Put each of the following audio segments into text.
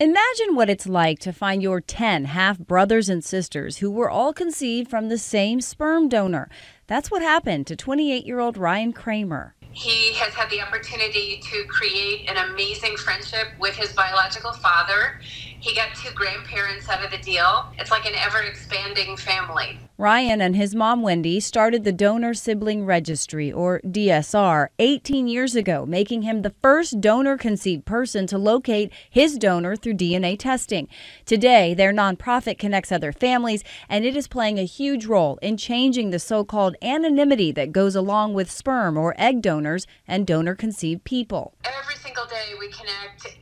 Imagine what it's like to find your 10 half-brothers and sisters who were all conceived from the same sperm donor. That's what happened to 28-year-old Ryan Kramer. He has had the opportunity to create an amazing friendship with his biological father. He got two grandparents out of the deal. It's like an ever-expanding family. Ryan and his mom, Wendy, started the Donor Sibling Registry, or DSR, 18 years ago, making him the first donor-conceived person to locate his donor through DNA testing. Today, their nonprofit connects other families, and it is playing a huge role in changing the so-called anonymity that goes along with sperm or egg donors and donor-conceived people. Every single day we connect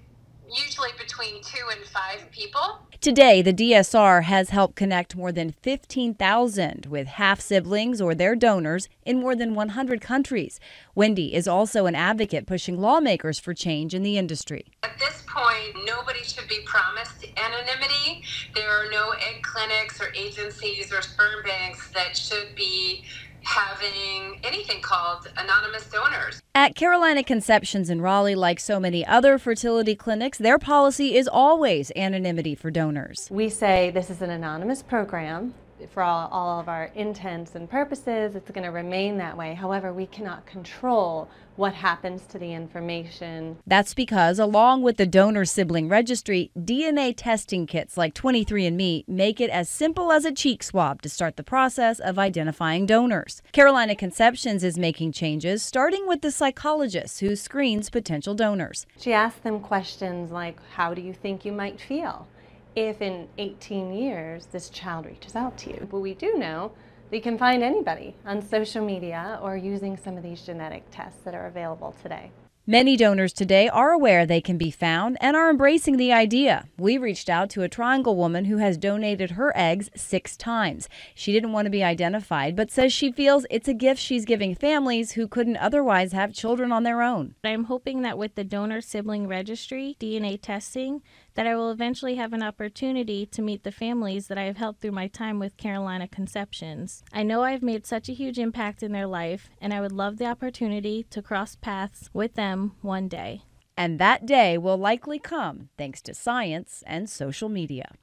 usually between 2 and 5 people. Today, the DSR has helped connect more than 15,000 with half-siblings or their donors in more than 100 countries. Wendy is also an advocate pushing lawmakers for change in the industry. At this point, nobody should be promised anonymity. There are no egg clinics or agencies or sperm banks that should be having anything called anonymous donors. At Carolina Conceptions in Raleigh, like so many other fertility clinics, their policy is always anonymity for donors. We say this is an anonymous program. For all of our intents and purposes, it's going to remain that way. However, we cannot control what happens to the information. That's because, along with the Donor Sibling Registry, DNA testing kits like 23andMe make it as simple as a cheek swab to start the process of identifying donors. Carolina Conceptions is making changes, starting with the psychologist who screens potential donors. She asks them questions like, how do you think you might feel if in 18 years this child reaches out to you? But we do know that you can find anybody on social media or using some of these genetic tests that are available today. Many donors today are aware they can be found and are embracing the idea. We reached out to a Triangle woman who has donated her eggs 6 times. She didn't want to be identified, but says she feels it's a gift she's giving families who couldn't otherwise have children on their own. I'm hoping that with the Donor Sibling Registry, DNA testing, that I will eventually have an opportunity to meet the families that I have helped through my time with Carolina Conceptions. I know I've made such a huge impact in their life, and I would love the opportunity to cross paths with them one day. And that day will likely come thanks to science and social media.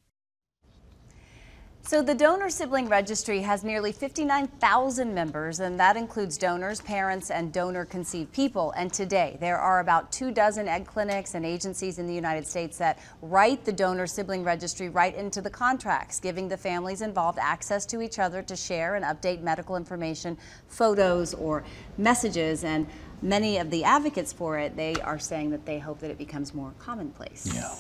So the Donor Sibling Registry has nearly 59,000 members, and that includes donors, parents, and donor-conceived people. And today, there are about 24 egg clinics and agencies in the United States that write the Donor Sibling Registry right into the contracts, giving the families involved access to each other to share and update medical information, photos, or messages. And many of the advocates for it, they are saying that they hope that it becomes more commonplace. Yeah.